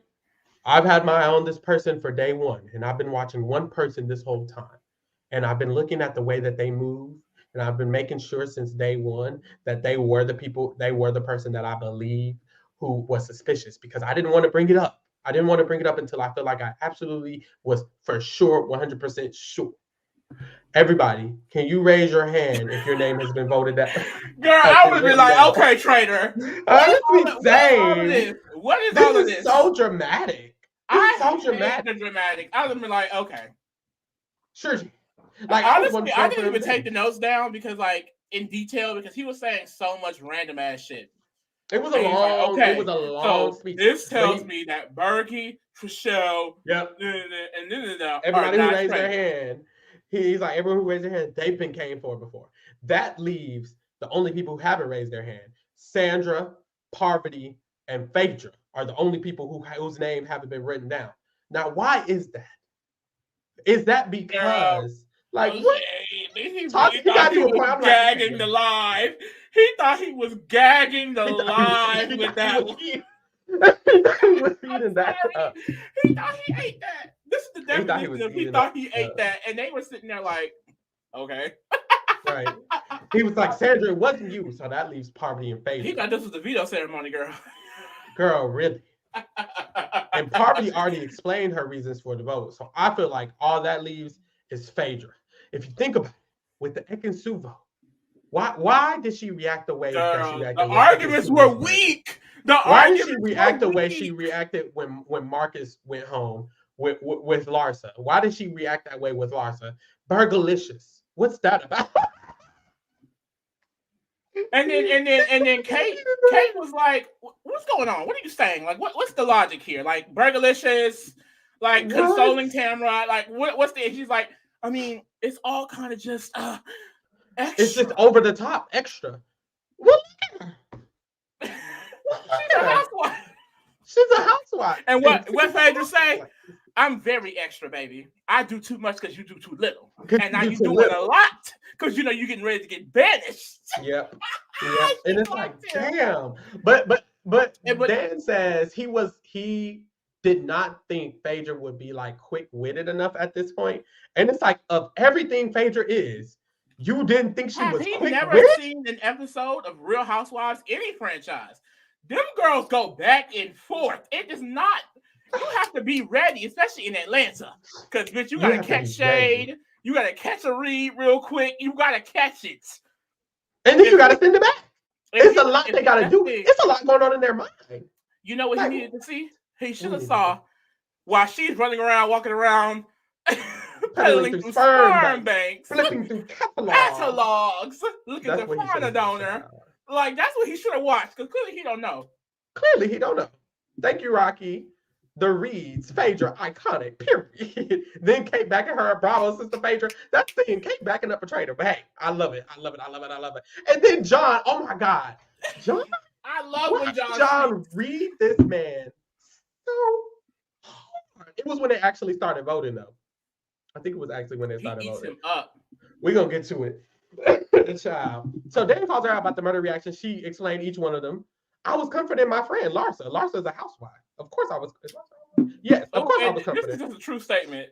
I've had my eye on this person for day one, and I've been watching one person this whole time, and I've been looking at the way that they move." And I've been making sure since day one that they were the person that I believe who was suspicious because I didn't want to bring it up. I didn't want to bring it up until I felt like I absolutely was for sure, 100% sure. Everybody, can you raise your hand if your name has been voted out? Girl, I would be like, okay, traitor. Honestly, what is all of this? So dramatic. So dramatic. I would be like, okay. Sure. Like honestly, I didn't even take the notes down because, like, in detail, because he was saying so much random ass shit. It was a long speech. This tells me that Berkey, Trishelle, and everybody who raised their hand, he's like, everyone who raised their hand, they've been came for before. That leaves the only people who haven't raised their hand. Sandra, Parvati, and Phaedra are the only people whose name haven't been written down. Now, why is that? Is that because like what? He really He thought got he to a was point. I'm like, gagging the live. He thought he was gagging the live with that one. He was eating that. He thought he ate that. This is the definition of he thought he ate that, and they were sitting there like, okay. Right. He was like, Sandra, it wasn't you, so that leaves Parvati and Phaedra. He thought this was the veto ceremony, girl. Girl, really? And Parvati already explained her reasons for the vote, so I feel like all that leaves is Phaedra. If you think about it, with the Ekin-Su vote, why did she react the way that she reacted? The arguments were weak. Why did she react the way she reacted when Marcus went home with Larsa? Why did she react that way with Larsa? Burgalicious. What's that about? And then Kate was like, "What's going on? What are you saying? Like, what's the logic here? Like, Burgalicious, like consoling Tamra, like what's the?" She's like, "I mean, it's all kind of just extra. It's just over the top, extra." Well, she's a housewife. She's a housewife. And what Phaedra say? I'm very extra, baby. I do too much because you do too little. And now you're doing a lot because you know you're getting ready to get banished. Yep. And it's like, damn. But Dan says he did not think Phaedra would be like quick-witted enough at this point. And it's like, of everything Phaedra is, you didn't think she was quick-witted? Have you never seen an episode of Real Housewives, any franchise? Them girls go back and forth. It is not. You have to be ready, especially in Atlanta, because bitch, you gotta catch shade. You gotta catch a read real quick. You gotta catch it, and then you gotta send it back. It's a lot they gotta do. It's a lot going on in their mind. You know what he needed to see? He should have saw while she's running around, walking around, pedaling through sperm banks, flipping through catalogs, looking for foreign donor. Like that's what he should have watched, because clearly he don't know. Thank you, Rocky. The reads, Phaedra, iconic, period. Then Kate backing her Bravo sister Phaedra. That's the thing, Kate backing up a traitor. But hey, I love it. And then John, oh my God. John, I love when John read this man so hard. It was when they actually started voting, though. I think it was actually when they started voting. Him up. We're going to get to it. Child. So Dan calls her out about the murder reaction. She explained each one of them. I was comforting my friend, Larsa. Larsa's a housewife. Of course I was. Yes, of course I was comforting. This is a true statement.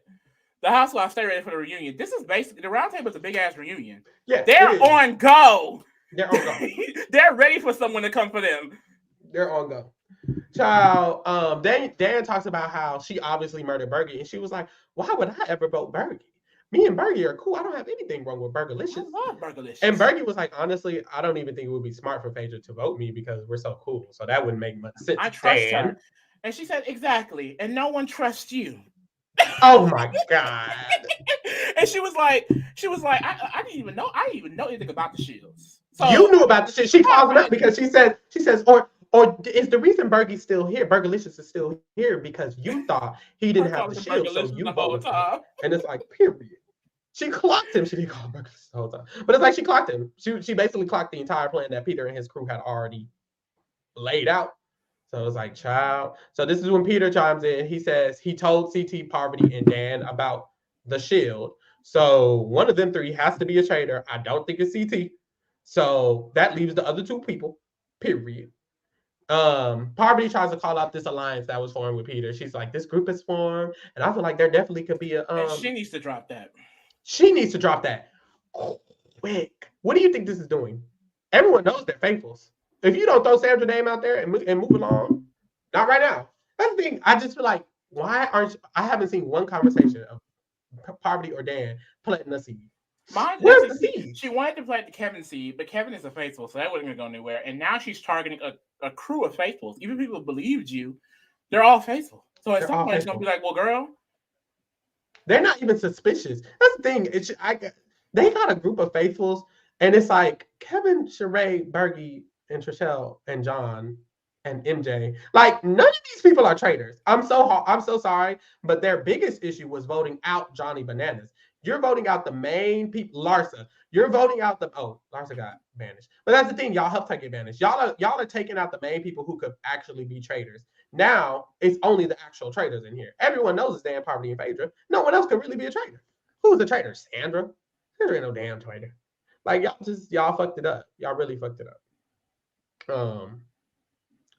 The housewives stay ready for the reunion. This is basically, the round table is a big-ass reunion. Yeah, they're on go. They're on go. They're ready for someone to come for them. They're on go. Child, Dan talks about how she obviously murdered Bergie, and she was like, why would I ever vote Bergie? Me and Bergie are cool. I don't have anything wrong with Burgalicious. I love Burgalicious. And Bergie was like, honestly, I don't even think it would be smart for Phaedra to vote me because we're so cool. So that wouldn't make much sense. I trust her. And she said, exactly. And no one trusts you. Oh my God. And she was like, I didn't even know anything about the Shields. So you knew about the shit. She calls him out because she says, or is the reason Bergie's still here, Burgalicious is still here because you thought he didn't have the shield, so you voted for him. And it's like, period. She clocked him. She didn't call him Burgalicious the whole time. But it's like she clocked him. She basically clocked the entire plan that Peter and his crew had already laid out. So it's like, child. So this is when Peter chimes in. He says he told CT, Parvati, and Dan about the shield. So one of them three has to be a traitor. I don't think it's CT. So that leaves the other two people, period. Parvati tries to call out this alliance that was formed with Peter. She's like, this group is formed, and I feel like there definitely could be a and she needs to drop that. She needs to drop that quick. What do you think this is doing? Everyone knows they're faithfuls. If you don't throw Sandra's name out there and move along, not right now. That's the thing. I just feel like, why aren't I haven't seen one conversation of Parvati or Dan planting a seed. Where's the seed? She wanted to plant the Kevin seed, but Kevin is a faithful, so that wasn't going to go anywhere. And now she's targeting a crew of faithfuls. Even people who believed you, they're all faithful. So at some point, it's going to be like, well, girl. They're not even suspicious. That's the thing. They got a group of faithfuls, and it's like Kevin, Sheree, Bergie, and Trishelle, and John, and MJ. Like, none of these people are traitors. I'm so sorry, but their biggest issue was voting out Johnny Bananas. You're voting out the main people, Larsa. You're voting out Larsa got banished. But that's the thing, y'all helped her get banished. Y'all are taking out the main people who could actually be traitors. Now it's only the actual traitors in here. Everyone knows it's Dan, Poverty, and Phaedra. No one else could really be a traitor. Who's the traitor? Sandra? There ain't no damn traitor. Like y'all fucked it up. Y'all really fucked it up.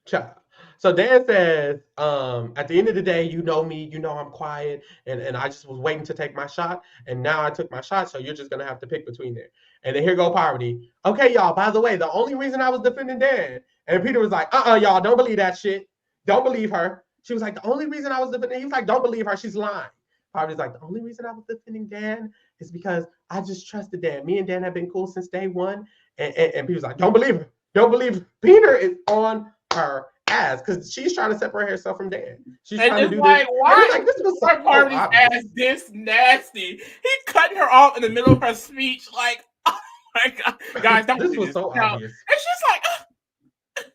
Child. So Dan says, at the end of the day, you know me, you know I'm quiet, and I just was waiting to take my shot, and now I took my shot, so you're just gonna have to pick between there. And then here go Poverty. Okay, y'all, by the way, the only reason I was defending Dan, and Peter was like, y'all, don't believe that shit. Don't believe her. She was like, the only reason I was defending, he was like, don't believe her, she's lying. Poverty's like, the only reason I was defending Dan is because I just trusted Dan. Me and Dan have been cool since day one. And Peter's like, don't believe her. Don't believe her. Peter is on her ass because she's trying to separate herself from Dan. She's trying to do like, this. Why? Like, this was so Poverty's ass this nasty. He cutting her off in the middle of her speech. Like, oh my God. Guys, don't this do was this. so obvious. And she's like,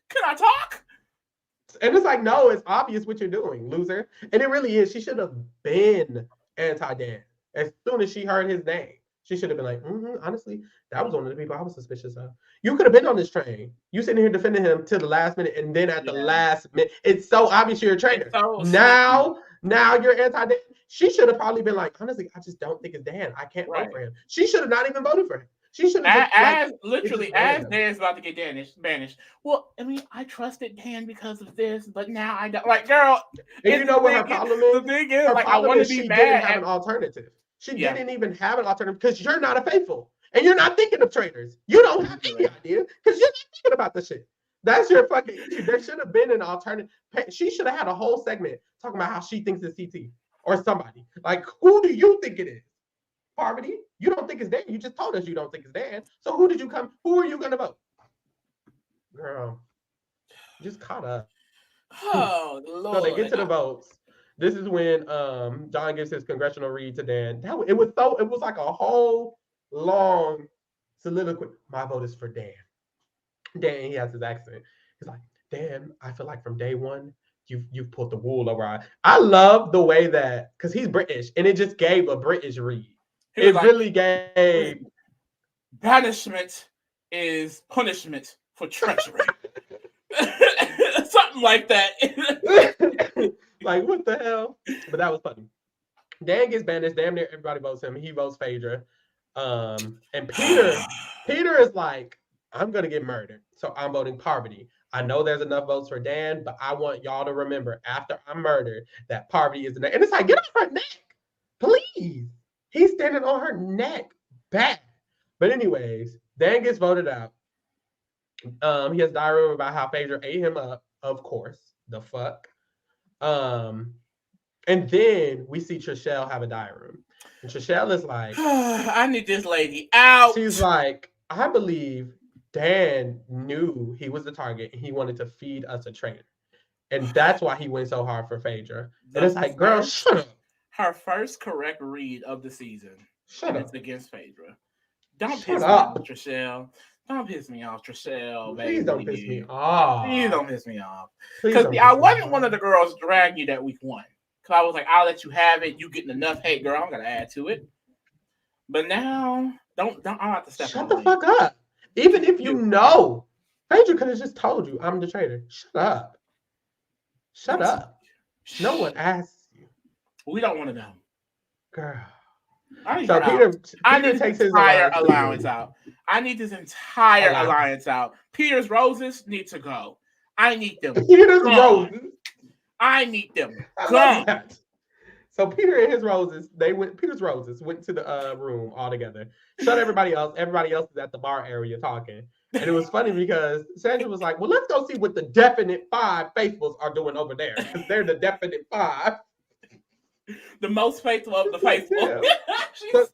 can I talk? And it's like, no, it's obvious what you're doing, loser. And it really is. She should have been anti-Dan. As soon as she heard his name, she should have been like, honestly, that was one of the people I was suspicious of. You could have been on this train. You sitting here defending him till the last minute, and then at the last minute, it's so obvious you're a traitor. So now you're anti-Dan. She should have probably been like, honestly, I just don't think it's Dan. I can't vote for him. She should have not even voted for him. She should have as Dan's about to get banished. Well, I mean, I trusted Dan because of this, but now I don't. Like, girl, and you know what her problem is? The thing is, like, I want to be mad. She didn't have an alternative. She didn't even have an alternative because you're not a faithful, and you're not thinking of traitors. You don't have any idea because you're not thinking about the shit. That's your fucking issue. There should have been an alternative. She should have had a whole segment talking about how she thinks it's CT or somebody. Like, who do you think it is? Poverty? You don't think it's Dan. You just told us you don't think it's Dan. So who are you gonna vote? Girl, just caught up. Oh Lord. So they get to the votes. This is when John gives his congressional read to Dan. It was like a whole long soliloquy. My vote is for Dan. Dan, he has his accent. He's like, Dan, I feel like from day one, you've pulled the wool over our eyes. I love the way that, because he's British, and it just gave a British read. It really gave. Banishment is punishment for treachery. Something like that. Like, what the hell? But that was funny. Dan gets banished. Damn near everybody votes him. He votes Phaedra. And Peter is like, I'm going to get murdered. So I'm voting Poverty. I know there's enough votes for Dan, but I want y'all to remember after I'm murdered that Poverty is the neck. And it's like, get off her neck. Please. He's standing on her neck. Bad. But anyways, Dan gets voted out. He has diary about how Phaedra ate him up, of course. The fuck. And then we see Trishelle have a diary room. And Trishelle is like, I need this lady out. She's like, I believe Dan knew he was the target and he wanted to feed us a traitor. And that's why he went so hard for Phaedra. And it's like, girl, shut up. Her first correct read of the season. Shut up. It's against Phaedra. Don't piss me off, Trishelle. Don't piss me off, Trishelle, baby. Please don't piss me off. Please don't piss me off. Because I wasn't one of the girls dragging you that week one. Because I was like, I'll let you have it. You getting enough hate, girl. I'm going to add to it. But now, don't I'll have to step Shut the fuck up. Even if you know, Phaedra could have just told you, I'm the traitor. Shut up. Shut up. No one asks you. We don't want to know. Girl. So Peter takes his entire allowance out. I need this entire alliance out. Peter's roses need to go. I need them. Peter's roses. I need them. Gone. So Peter and his roses, Peter's roses went to the room all together. Shut everybody else. Everybody else is at the bar area talking. And it was funny because Sandra was like, well, let's go see what the definite 5 faithfuls are doing over there. Because they're the definite 5. The most faithful of the faithful.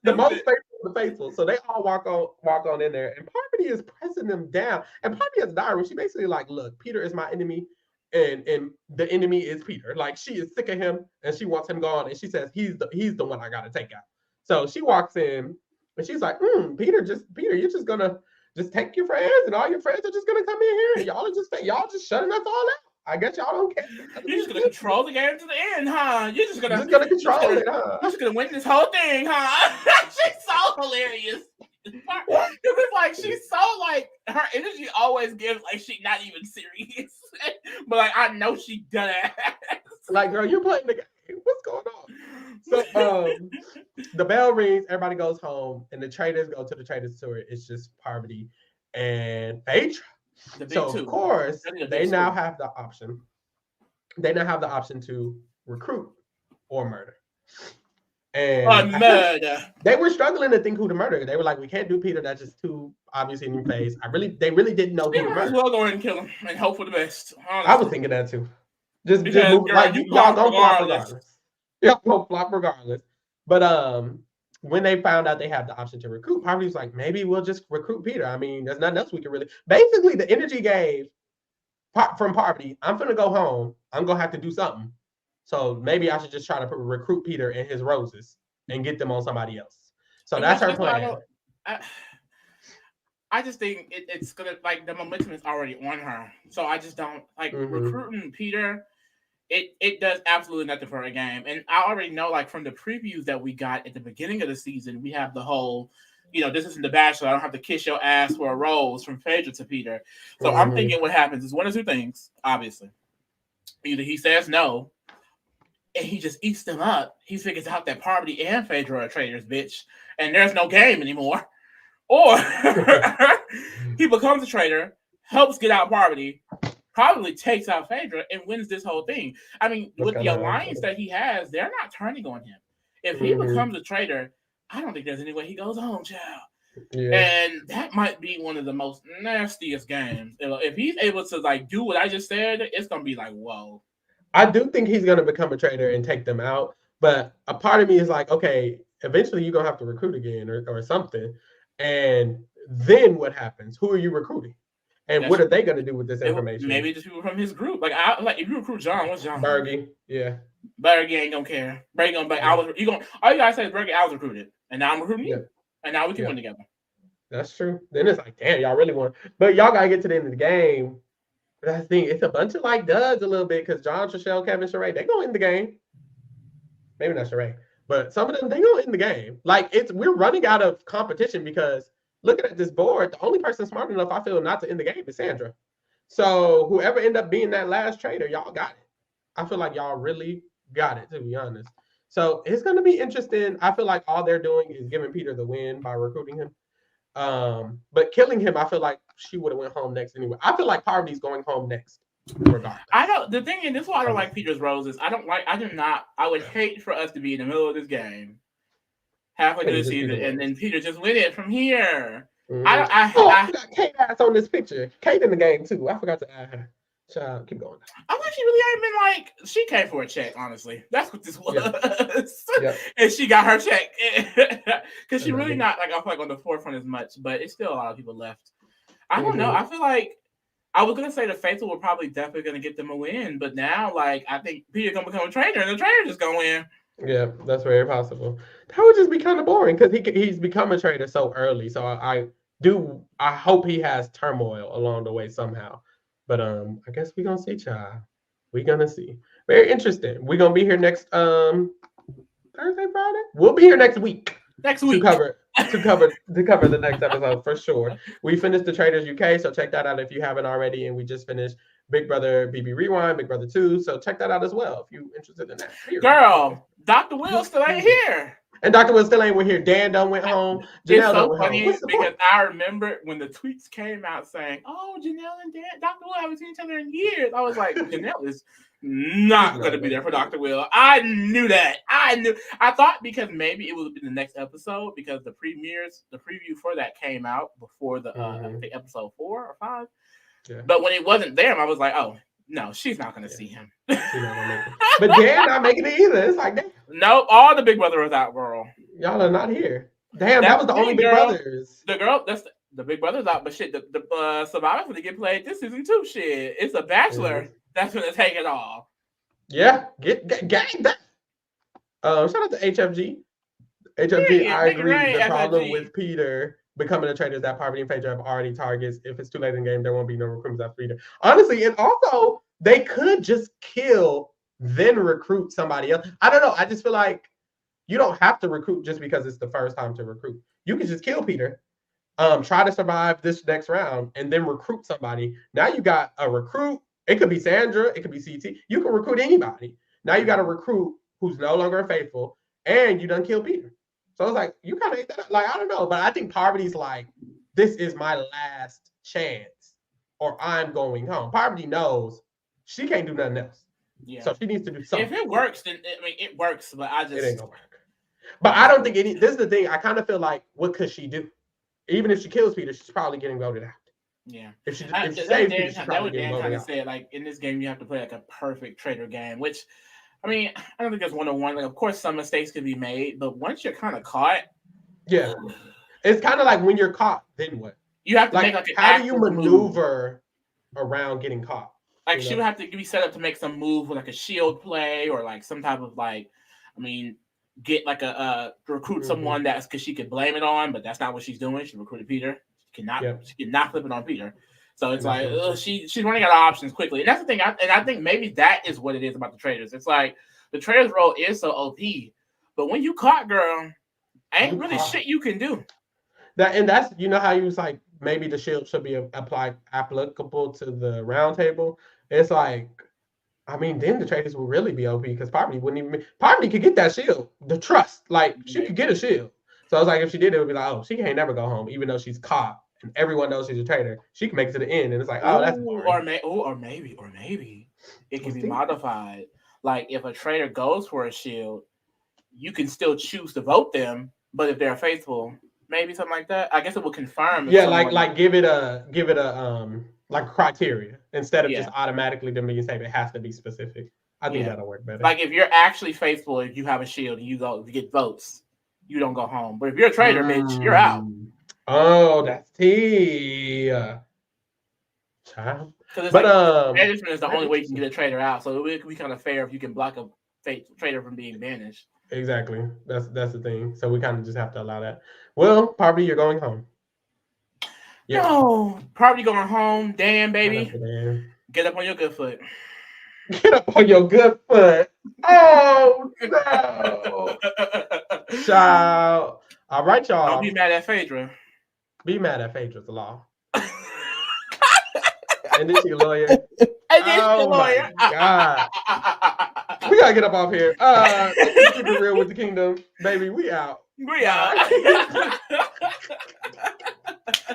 The most faithful of the faithful. So they all walk on in there. And Poverty is pressing them down. And Poverty has a diary. She basically like, look, Peter is my enemy. And the enemy is Peter. Like, she is sick of him and she wants him gone. And she says, he's the one I gotta take out. So she walks in and she's like, Peter, you're just gonna just take your friends and all your friends are just gonna come in here and y'all just shutting us all out. I guess y'all don't care. You're just gonna control the game to the end, huh? You're just gonna control it, huh? You're just gonna win this whole thing, huh? She's so hilarious. Because it's like she's so like her energy always gives like she's not even serious, but like I know she done it. Like, girl, you're playing the game. What's going on? So the bell rings, everybody goes home, and the Traitors go to the Traitors tour. It's just Parvati and Phaedra. So of course they now have the option. They now have the option to recruit or murder. And they were struggling to think who to murder. They were like, "We can't do Peter. That's just too obviously in your face." They really didn't know who to murder. Well, go ahead and kill him and hope for the best. Honestly. I was thinking that too. Just move, like y'all gonna flop regardless. Y'all gonna flop regardless. But when they found out they have the option to recruit, Parvati was like, maybe we'll just recruit Peter. I mean, there's nothing else we can really. Basically, the energy gave from Parvati, I'm gonna go home. I'm gonna have to do something. So maybe I should just try to recruit Peter and his roses and get them on somebody else. So that's her plan. I just think it's gonna like the momentum is already on her. So I just don't like recruiting Peter. It does absolutely nothing for a game. And I already know, like from the previews that we got at the beginning of the season, we have the whole, this isn't The Bachelor. I don't have to kiss your ass for a rose from Phaedra to Peter. So I'm thinking what happens is one of two things, obviously. Either he says no, and he just eats them up. He figures out that Parvati and Phaedra are traitors, bitch, and there's no game anymore. Or he becomes a traitor, helps get out Parvati, probably takes out Phaedra, and wins this whole thing. I mean, with the alliance that he has, they're not turning on him. If he becomes a traitor, I don't think there's any way he goes home, child. Yeah. And that might be one of the most nastiest games. If he's able to like do what I just said, it's gonna be like, whoa. I do think he's gonna become a traitor and take them out, but a part of me is like, okay, eventually you're gonna have to recruit again or something. And then what happens? Who are you recruiting? And what are they gonna do with this information? Maybe just people from his group. Like if you recruit John, what's John? Bergie, yeah. Bergie ain't gonna care. Bergie gonna be all you gotta say is Bergie, I was recruited. And now I'm recruiting you. And now we can win together. That's true. Then it's like, damn, y'all really want, but y'all gotta get to the end of the game. That's the thing. It's a bunch of like duds a little bit because John, Trishelle, Kevin, Sheree, they gonna end the game. Maybe not Sheree, but some of them they gonna end the game. Like we're running out of competition because looking at this board, the only person smart enough I feel not to end the game is Sandra. So whoever end up being that last traitor, y'all got it. I feel like y'all really got it, to be honest. So it's gonna be interesting. I feel like all they're doing is giving Peter the win by recruiting him. But killing him, I feel like she would have went home next anyway. I feel like Parvati's going home next. Regardless. The thing is, this is why I don't like Peter's roses. I would hate for us to be in the middle of this game, halfway through the season, and then Peter just win it from here. I got Kate ass on this picture. Kate in the game too. I forgot to add her. Child, keep going. I thought she really hadn't been like, she came for a check, honestly. That's what this was. Yep. And she got her check. Because she really not, like, I feel like on the forefront as much, but it's still a lot of people left. I don't know. I feel like, I was going to say the Faithful were probably definitely going to get them a win, but now, like, I think Peter's going to become a traitor, and the traitor just going to win. Yeah, that's very possible. That would just be kind of boring, because he's become a traitor so early, so I hope he has turmoil along the way somehow. But I guess we're gonna see, child. We're gonna see. Very interesting. We're gonna be here next Thursday, Friday. We'll be here next week. To cover the next episode for sure. We finished the Traitors UK, so check that out if you haven't already. And we just finished Big Brother BB Rewind, Big Brother 2. So check that out as well if you're interested in that. Girl, Dr. Will still ain't here. And Dr. Will still ain't here. Dan done went home. Janelle it's so funny because I remember when the tweets came out saying, "Oh, Janelle and Dan, Dr. Will haven't seen each other in years." I was like, Janelle is not going to be there for Dr. Will. I knew that. I thought because maybe it would be the next episode because the preview for that came out before the episode 4 or 5. Yeah. But when it wasn't there, I was like, oh. No, she's not going to see him. She's not gonna make it. But Dan not making it either. It's like, damn. Nope, all the Big Brother was out, girl. Y'all are not here. Damn, that was the only Big Brothers. The Big Brother's out, but shit, the Survivor's going to get played this season too. Shit, it's a Bachelor that's going to take it all. Yeah, get that. Shout out to HFG. HFG, I agree. The problem with Peter becoming a traitor is that Parvati and Phaedra have already targets. If it's too late in the game, there won't be no recruitments after Peter. Honestly, and also they could just kill, then recruit somebody else. I don't know. I just feel like you don't have to recruit just because it's the first time to recruit. You can just kill Peter try to survive this next round, and then recruit somebody. Now you got a recruit. It could be Sandra. It could be CT. You can recruit anybody. Now you got a recruit who's no longer faithful, and you done kill Peter. So it's like, you kind of, like, I don't know, but I think Parvati's like, this is my last chance, or I'm going home. Parvati knows she can't do nothing else. Yeah. So she needs to do something. If it works, then it works, but it ain't gonna work. But I don't think this is the thing. I kind of feel like, what could she do? Even if she kills Peter, she's probably getting voted out. Yeah. If she saves Peter, she's probably getting voted out. Said, like, in this game, you have to play like a perfect traitor game, which, I mean, I don't think there's 1-on-1. Like, of course, some mistakes can be made, but once you're kind of caught, yeah, it's kind of like when you're caught, then what? You have to make like an how do you maneuver around getting caught? Like, she would have to be set up to make some move with like a shield play or like some type of get like recruit someone that's because she could blame it on, but that's not what she's doing. She recruited Peter. She cannot flip it on Peter. So it's she's running out of options quickly. And that's the thing. I think maybe that is what it is about the Traitors. It's like the Traitors role is so OP, but when you caught, girl, ain't really shit you can do. That's how you was like, maybe the shield should be applicable to the round table. It's like, I mean, then the Traitors will really be OP because Parvati could get that shield. The trust, like, she could get a shield. So I was like, if she did, it would be like, oh, she can't never go home, even though she's caught and everyone knows she's a traitor. She can make it to the end, and it's like, oh, that's boring. Or maybe it can be modified. Like, if a traitor goes for a shield, you can still choose to vote them, but if they're faithful, maybe something like that. I guess it will confirm. Yeah, like give it a like criteria instead of just automatically them being safe. It has to be specific. I think that'll work better. Like, if you're actually faithful, if you have a shield and you get votes, you don't go home. But if you're a traitor, bitch, you're out. Oh, that's tea. Child. But management is the only way you can get a traitor out. So it would be kind of fair if you can block a traitor from being banished. Exactly. That's the thing. So we kind of just have to allow that. Well, Parvati, you're going home. Yeah. No, Parvati going home. Damn, baby. Get up on your good foot. Get up on your good foot. Oh, no. Child. All right, y'all. Don't be mad at Phaedra. Be mad at Phaedra's law. And this your lawyer. My God. We gotta get up off here. Keep it real with the kingdom. Baby, we out. We out.